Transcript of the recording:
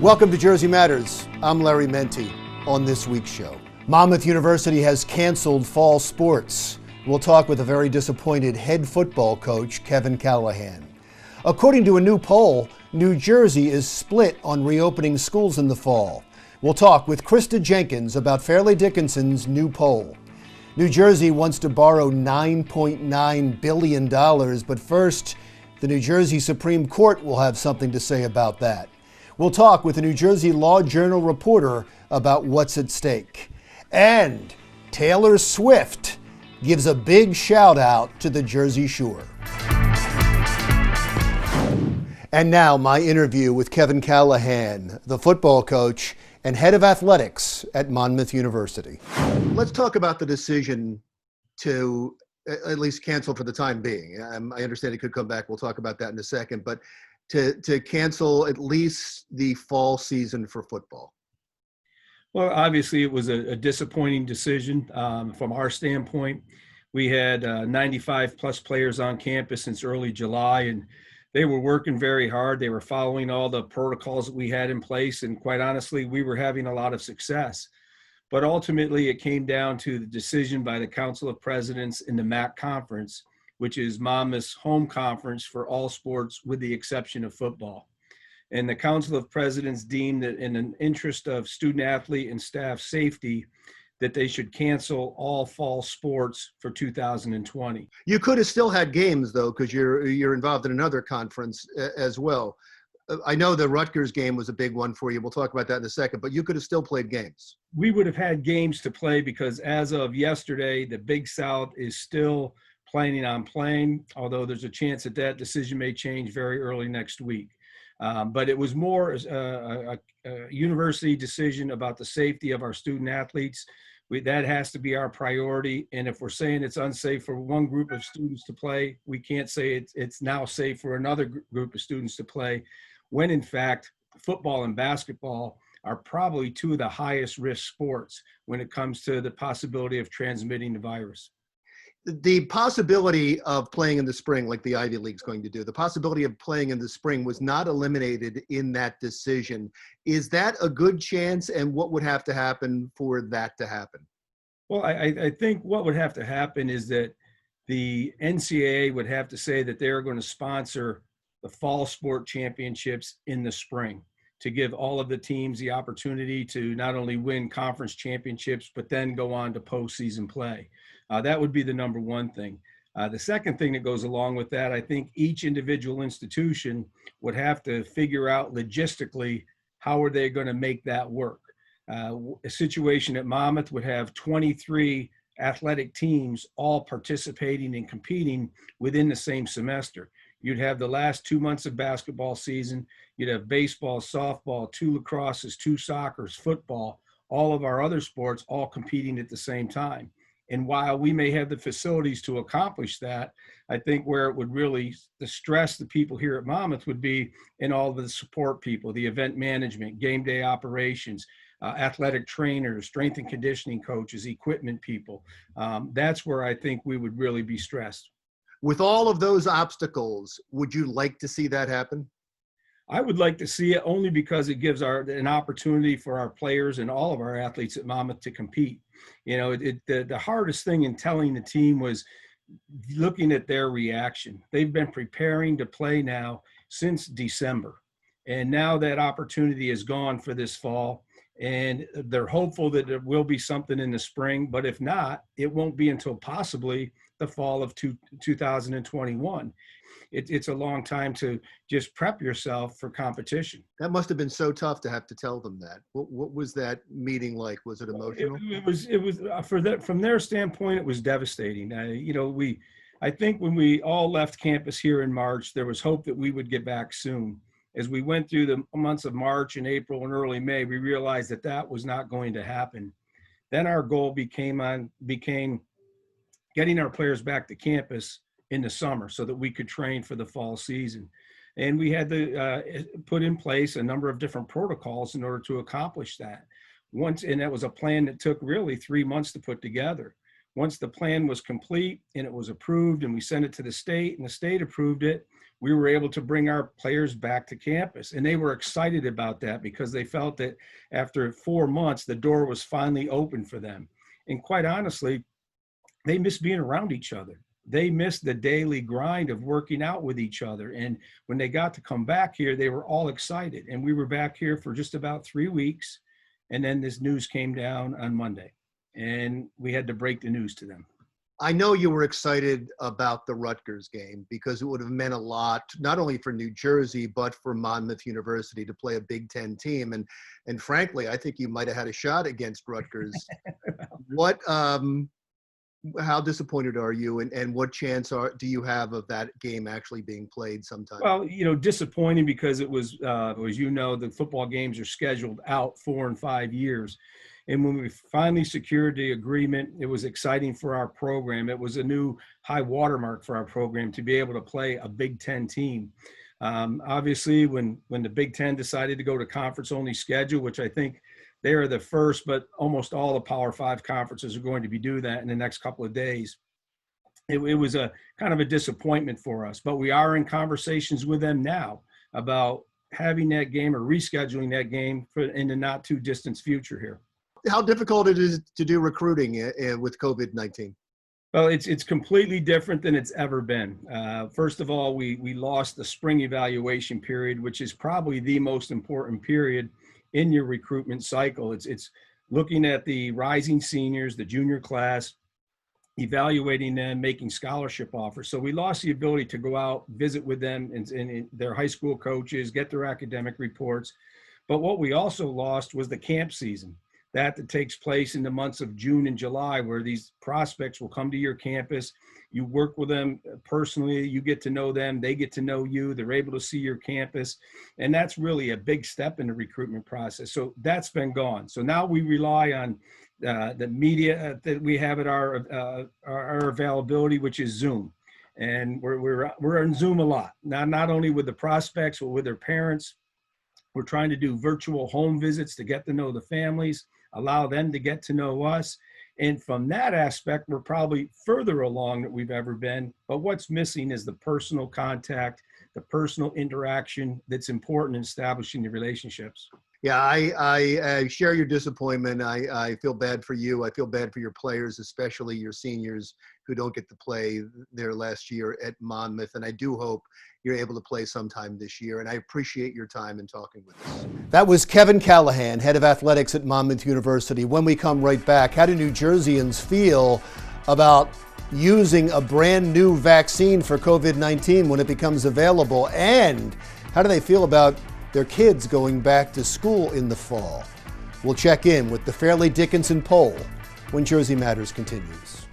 Welcome to Jersey Matters. I'm Larry Mendte. On this week's show, Monmouth University has canceled fall sports. We'll talk with a very disappointed head football coach, Kevin Callahan. According to a new poll, New Jersey is split on reopening schools in the fall. We'll talk with Krista Jenkins about Fairleigh Dickinson's new poll. New Jersey wants to borrow $9.9 billion, but first, the New Jersey Supreme Court will have something to say about that. We'll talk with a New Jersey Law Journal reporter about what's at stake. And Taylor Swift gives a big shout out to the Jersey Shore. And now my interview with Kevin Callahan, the football coach and head of athletics at Monmouth University. Let's talk about the decision to at least cancel for the time being. I understand it could come back. We'll talk about that in a second. But to cancel at least the fall season for football? Well, obviously it was a disappointing decision from our standpoint. We had 95 plus players on campus since early July, and they were working very hard. They were following all the protocols that we had in place, and quite honestly, we were having a lot of success. But ultimately, it came down to the decision by the Council of Presidents in the MAC Conference, which is Monmouth's home conference for all sports with the exception of football. And the Council of Presidents deemed that in an interest of student athlete and staff safety, that they should cancel all fall sports for 2020. You could have still had games though, because you're involved in another conference as well. I know the Rutgers game was a big one for you. We'll talk about that in a second, but you could have still played games. We would have had games to play because as of yesterday, the Big South is still planning on playing, although there's a chance that that decision may change very early next week. But it was more a university decision about the safety of our student athletes. That has to be our priority. And if we're saying it's unsafe for one group of students to play, we can't say it's now safe for another group of students to play, when in fact, football and basketball are probably two of the highest risk sports when it comes to the possibility of transmitting the virus. The possibility of playing in the spring, like the Ivy League's going to do, the possibility of playing in the spring was not eliminated in that decision. Is that a good chance, and what would have to happen for that to happen? Well, I think what would have to happen is that the NCAA would have to say that they're going to sponsor the fall sport championships in the spring to give all of the teams the opportunity to not only win conference championships, but then go on to postseason play. That would be the number one thing. The second thing that goes along with that, I think each individual institution would have to figure out logistically how are they going to make that work. A situation at Monmouth would have 23 athletic teams all participating and competing within the same semester. You'd have the last 2 months of basketball season. You'd have baseball, softball, 2 lacrosses, 2 soccers, football, all of our other sports all competing at the same time. And while we may have the facilities to accomplish that, I think where it would really stress the people here at Monmouth would be in all of the support people, the event management, game day operations, athletic trainers, strength and conditioning coaches, equipment people. That's where I think we would really be stressed. With all of those obstacles, would you like to see that happen? I would like to see it only because it gives an opportunity for our players and all of our athletes at Monmouth to compete. You know, the hardest thing in telling the team was looking at their reaction. They've been preparing to play now since December. And now that opportunity is gone for this fall. And they're hopeful that there will be something in the spring. But if not, it won't be until possibly the fall of 2021. It's a long time to just prep yourself for competition. That must have been so tough to have to tell them that. What was that meeting like? Was it emotional? It was from their standpoint, it was devastating. I think when we all left campus here in March, there was hope that we would get back soon. As we went through the months of March and April and early May, we realized that that was not going to happen. Then our goal became getting our players back to campus in the summer so that we could train for the fall season. And we had to put in place a number of different protocols in order to accomplish that. and that was a plan that took really 3 months to put together. Once the plan was complete and it was approved and we sent it to the state and the state approved it, we were able to bring our players back to campus. And they were excited about that because they felt that after 4 months, the door was finally open for them. And quite honestly, they missed being around each other. They missed the daily grind of working out with each other. And when they got to come back here, they were all excited. And we were back here for just about 3 weeks. And then this news came down on Monday, and we had to break the news to them. I know you were excited about the Rutgers game because it would have meant a lot, not only for New Jersey, but for Monmouth University to play a Big Ten team. And frankly, I think you might have had a shot against Rutgers. How disappointed are you, and what chance do you have of that game actually being played sometime? Well, disappointing because it was, as you know, the football games are scheduled out 4 and 5 years. And when we finally secured the agreement, it was exciting for our program. It was a new high watermark for our program to be able to play a Big Ten team. Obviously, when the Big Ten decided to go to conference-only schedule, which I think they are the first, but almost all the Power 5 conferences are going to be doing that in the next couple of days. It was a kind of a disappointment for us, but we are in conversations with them now about having that game or rescheduling that game in the not too distant future here. How difficult it is to do recruiting with COVID-19? Well, it's completely different than it's ever been. First of all, we lost the spring evaluation period, which is probably the most important period in your recruitment cycle. It's looking at the rising seniors, the junior class, evaluating them, making scholarship offers. So we lost the ability to go out, visit with them and their high school coaches, get their academic reports. But what we also lost was the camp season. That takes place in the months of June and July, where these prospects will come to your campus. You work with them personally. You get to know them. They get to know you. They're able to see your campus. And that's really a big step in the recruitment process. So that's been gone. So now we rely on the media that we have at our availability, which is Zoom. And we're on Zoom a lot, not only with the prospects, but with their parents. We're trying to do virtual home visits to get to know the families, allow them to get to know us. And from that aspect, we're probably further along than we've ever been. But what's missing is the personal contact, the personal interaction that's important in establishing the relationships. Yeah, I share your disappointment. I feel bad for you. I feel bad for your players, especially your seniors who don't get to play their last year at Monmouth. And I do hope you're able to play sometime this year. And I appreciate your time in talking with us. That was Kevin Callahan, head of athletics at Monmouth University. When we come right back, how do New Jerseyans feel about using a brand new vaccine for COVID-19 when it becomes available? And how do they feel about their kids going back to school in the fall? We'll check in with the Fairleigh Dickinson poll when Jersey Matters continues.